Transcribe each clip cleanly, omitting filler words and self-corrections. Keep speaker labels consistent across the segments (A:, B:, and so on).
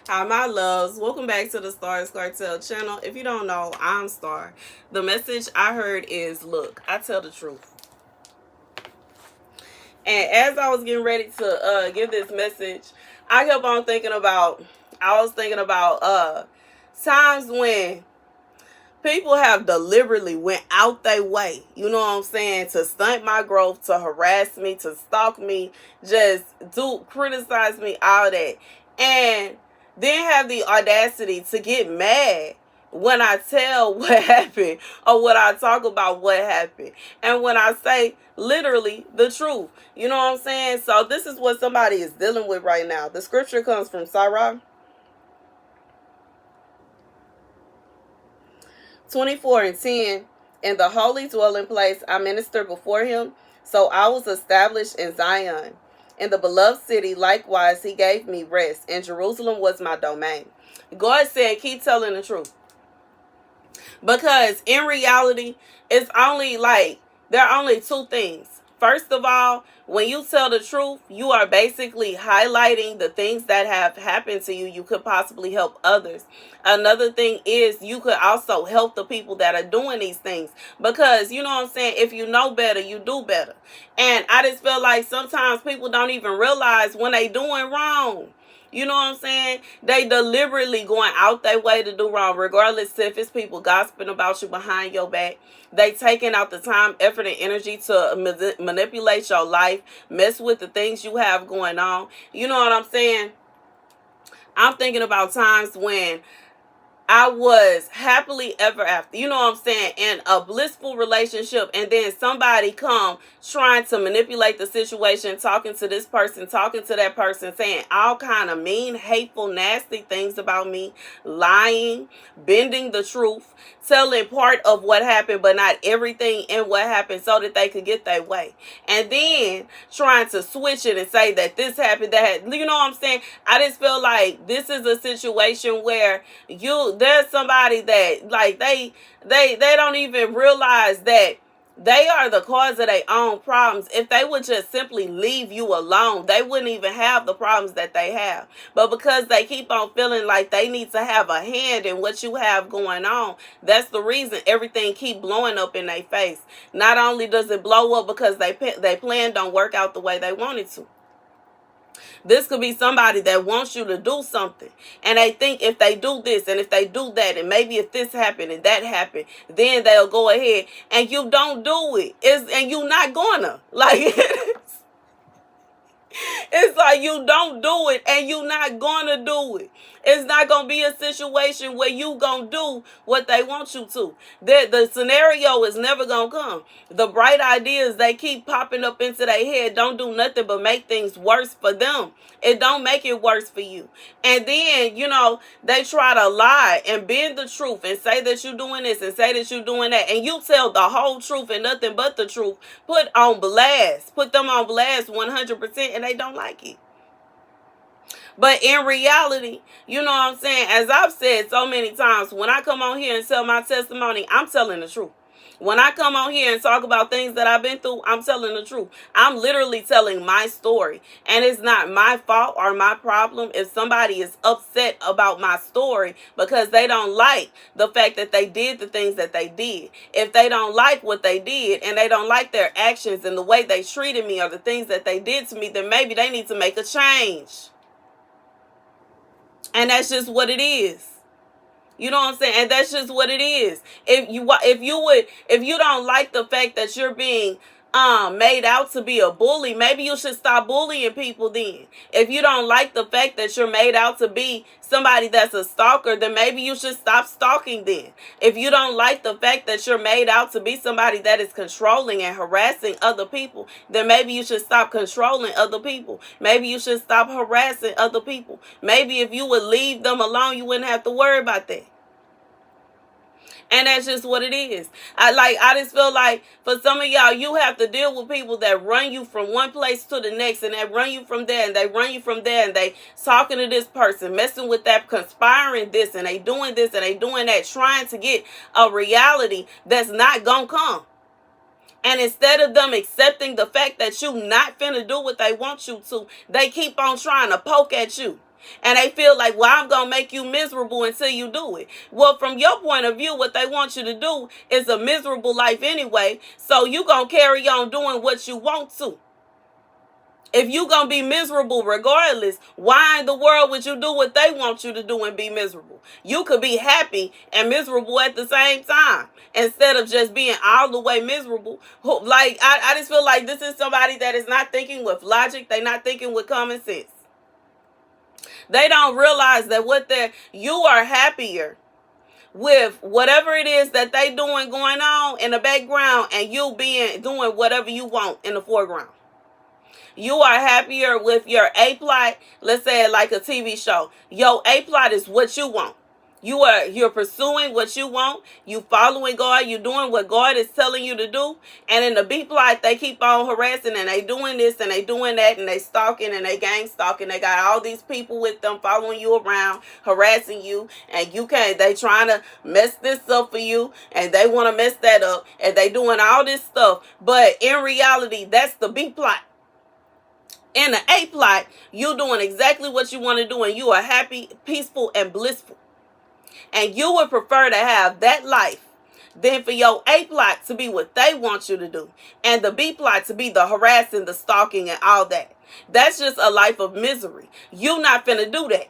A: Hi, my loves. Welcome back to the Starscartel channel. If you don't know, I'm Star. The message I heard is, look, I tell the truth. And as I was getting ready to give this message, I kept on thinking about, times when people have deliberately went out their way, you know what I'm saying, to stunt my growth, to harass me, to stalk me, just criticize me, all that. And then have the audacity to get mad when I tell what happened or when I talk about what happened. And when I say literally the truth. You know what I'm saying? So this is what somebody is dealing with right now. The scripture comes from Sirach 24:10. In the holy dwelling place I minister before him, so I was established in Zion. In the beloved city likewise he gave me rest, and Jerusalem was my domain. God said, keep telling the truth. Because in reality, it's only like, there are only two things. First of all, when you tell the truth, you are basically highlighting the things that have happened to you. You could possibly help others. Another thing is you could also help the people that are doing these things. Because, you know what I'm saying, if you know better, you do better. And I just feel like sometimes people don't even realize when they doing wrong. You know what I'm saying? They deliberately going out their way to do wrong, regardless if it's people gossiping about you behind your back. They taking out the time, effort, and energy to manipulate your life, mess with the things you have going on. You know what I'm saying? I'm thinking about times when I was happily ever after, you know what I'm saying, in a blissful relationship, and then somebody come trying to manipulate the situation, talking to this person, talking to that person, saying all kind of mean, hateful, nasty things about me, lying, bending the truth, telling part of what happened but not everything in what happened so that they could get their way, and then trying to switch it and say that this happened, that, you know what I'm saying. I just feel like this is a situation where there's somebody that, like, they don't even realize that they are the cause of their own problems. If they would just simply leave you alone, they wouldn't even have the problems that they have. But because they keep on feeling like they need to have a hand in what you have going on, that's the reason everything keep blowing up in their face. Not only does it blow up because they plan don't work out the way they wanted to. This could be somebody that wants you to do something, and they think if they do this and if they do that, and maybe if this happened and that happened, then they'll go ahead, and you don't do it. And you not gonna, like, it's like you don't do it and you not gonna do it. It's not gonna be a situation where you gonna do what they want you to. The scenario is never gonna come. The bright ideas they keep popping up into their head don't do nothing but make things worse for them. It don't make it worse for you. And then, you know, they try to lie and bend the truth and say that you're doing this and say that you're doing that. And you tell the whole truth and nothing but the truth. Put them on blast 100%, and they don't like it. But in reality, you know what I'm saying, as I've said so many times, when I come on here and tell my testimony, I'm telling the truth. When I come on here and talk about things that I've been through, I'm telling the truth. I'm literally telling my story. And it's not my fault or my problem if somebody is upset about my story because they don't like the fact that they did the things that they did. If they don't like what they did and they don't like their actions and the way they treated me or the things that they did to me, then maybe they need to make a change. And that's just what it is. You know what I'm saying? And that's just what it is. If you don't like the fact that you're being made out to be a bully, maybe you should stop bullying people then. If you don't like the fact that you're made out to be somebody that's a stalker, then maybe you should stop stalking then. If you don't like the fact that you're made out to be somebody that is controlling and harassing other people, then maybe you should stop controlling other people. Maybe you should stop harassing other people. Maybe if you would leave them alone, you wouldn't have to worry about that. And that's just what it is. I just feel like for some of y'all, you have to deal with people that run you from one place to the next, and they run you from there, and they run you from there, and they talking to this person, messing with that, conspiring this, and they doing this, and they doing that, trying to get a reality that's not gonna come. And instead of them accepting the fact that you not finna do what they want you to, they keep on trying to poke at you. And they feel like, well, I'm going to make you miserable until you do it. Well, from your point of view, what they want you to do is a miserable life anyway. So you going to carry on doing what you want to. If you going to be miserable regardless, why in the world would you do what they want you to do and be miserable? You could be happy and miserable at the same time instead of just being all the way miserable. Like, I just feel like this is somebody that is not thinking with logic. They're not thinking with common sense. They don't realize that you are happier with whatever it is that they doing going on in the background and you doing whatever you want in the foreground. You are happier with your A plot, let's say it like a TV show. Your A plot is what you want. You're pursuing what you want. You following God. You doing what God is telling you to do. And in the B plot, they keep on harassing and they doing this and they doing that and they stalking and they gang stalking. They got all these people with them following you around, harassing you, and they trying to mess this up for you and they want to mess that up and they doing all this stuff. But in reality, that's the B plot. In the A plot, you're doing exactly what you want to do and you are happy, peaceful, and blissful. And you would prefer to have that life than for your A plot to be what they want you to do. And the B plot to be the harassing, the stalking, and all that. That's just a life of misery. You're not finna do that.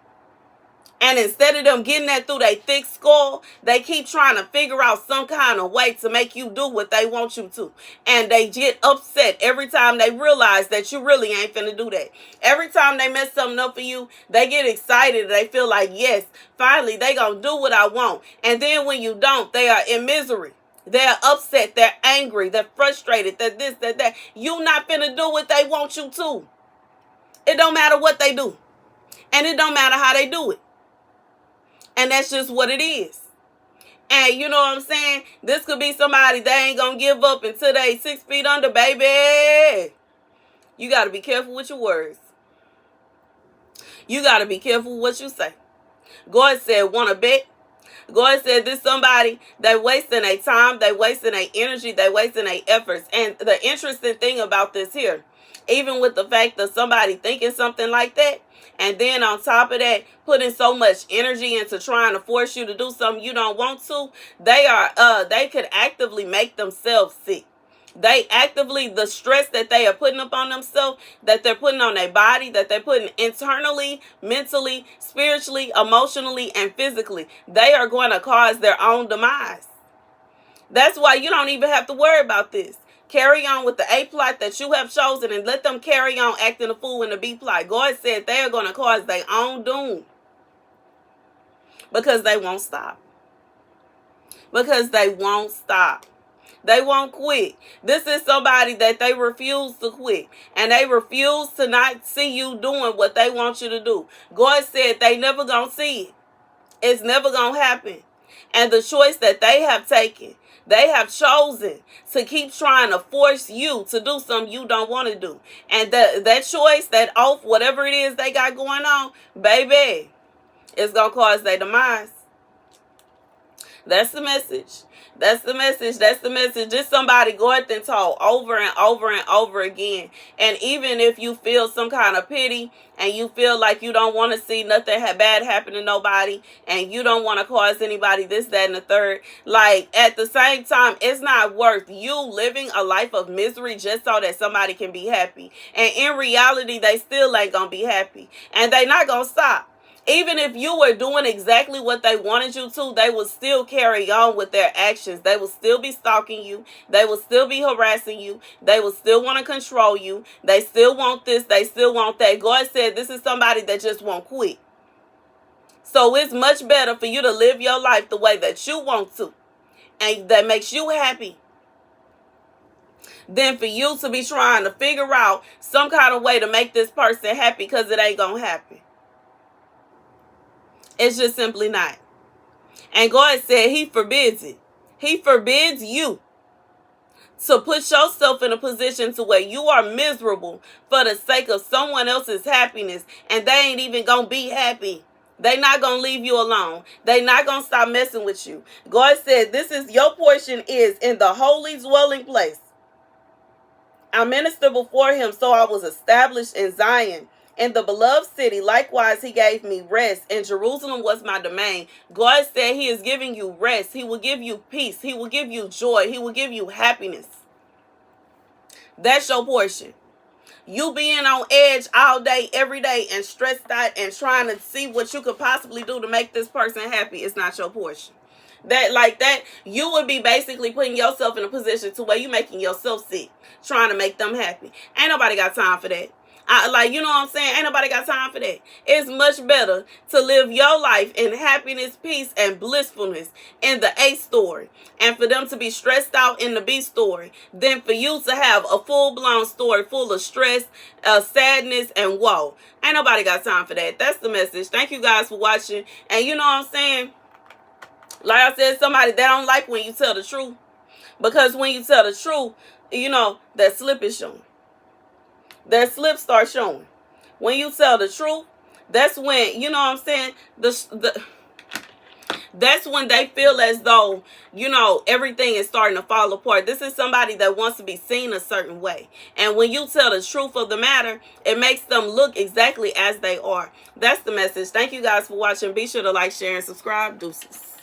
A: And instead of them getting that through their thick skull, they keep trying to figure out some kind of way to make you do what they want you to. And they get upset every time they realize that you really ain't finna do that. Every time they mess something up for you, they get excited. They feel like, yes, finally they gonna do what I want. And then when you don't, they are in misery. They're upset. They're angry. They're frustrated. They're this, they're that. You not finna do what they want you to. It don't matter what they do. And it don't matter how they do it. And that's just what it is. And you know what I'm saying? This could be somebody that ain't going to give up until they 6 feet under, baby. You got to be careful with your words. You got to be careful what you say. God said, want to bet? God said this somebody, they wasting their time, they wasting their energy, they wasting their efforts. And the interesting thing about this here, even with the fact of somebody thinking something like that, and then on top of that, putting so much energy into trying to force you to do something you don't want to, they could actively make themselves sick. They actively, the stress that they are putting upon themselves, that they're putting on their body, that they're putting internally, mentally, spiritually, emotionally, and physically, they are going to cause their own demise. That's why you don't even have to worry about this. Carry on with the A plot that you have chosen and let them carry on acting a fool in the B plot. God said they are going to cause their own doom because they won't stop. Because they won't stop. They won't quit. This is somebody that they refuse to quit. And they refuse to not see you doing what they want you to do. God said they never going to see it. It's never going to happen. And the choice that they have taken, they have chosen to keep trying to force you to do something you don't want to do. And that choice, that oath, whatever it is they got going on, baby, it's going to cause their demise. That's the message. That's the message. That's the message. Just somebody go ahead and talk over and over and over again. And even if you feel some kind of pity and you feel like you don't want to see nothing bad happen to nobody and you don't want to cause anybody this, that, and the third, like at the same time, it's not worth you living a life of misery just so that somebody can be happy. And in reality, they still ain't going to be happy. And they not going to stop. Even if you were doing exactly what they wanted you to, they will still carry on with their actions. They will still be stalking you. They will still be harassing you. They will still want to control you. They still want this. They still want that. God said this is somebody that just won't quit. So it's much better for you to live your life the way that you want to and that makes you happy than for you to be trying to figure out some kind of way to make this person happy because it ain't going to happen. It's just simply not. And God said he forbids it. He forbids you to put yourself in a position to where you are miserable for the sake of someone else's happiness. And they ain't even going to be happy. They not going to leave you alone. They not going to stop messing with you. God said this is your portion is in the holy dwelling place. I ministered before him, so I was established in Zion. In the beloved city, likewise, he gave me rest, and Jerusalem was my domain. God said he is giving you rest. He will give you peace. He will give you joy. He will give you happiness. That's your portion. You being on edge all day, every day, and stressed out and trying to see what you could possibly do to make this person happy is not your portion. That you would be basically putting yourself in a position to where you making yourself sick, trying to make them happy. Ain't nobody got time for that. You know what I'm saying? Ain't nobody got time for that. It's much better to live your life in happiness, peace, and blissfulness in the A story, and for them to be stressed out in the B story, than for you to have a full-blown story full of stress, sadness, and woe. Ain't nobody got time for that. That's the message. Thank you guys for watching. And you know what I'm saying? Like I said, somebody that don't like when you tell the truth. Because when you tell the truth, you know, that slip is showing. That slip starts showing. When you tell the truth, that's when, you know what I'm saying, that's when they feel as though, you know, everything is starting to fall apart. This is somebody that wants to be seen a certain way. And when you tell the truth of the matter, it makes them look exactly as they are. That's the message. Thank you guys for watching. Be sure to like, share, and subscribe. Deuces.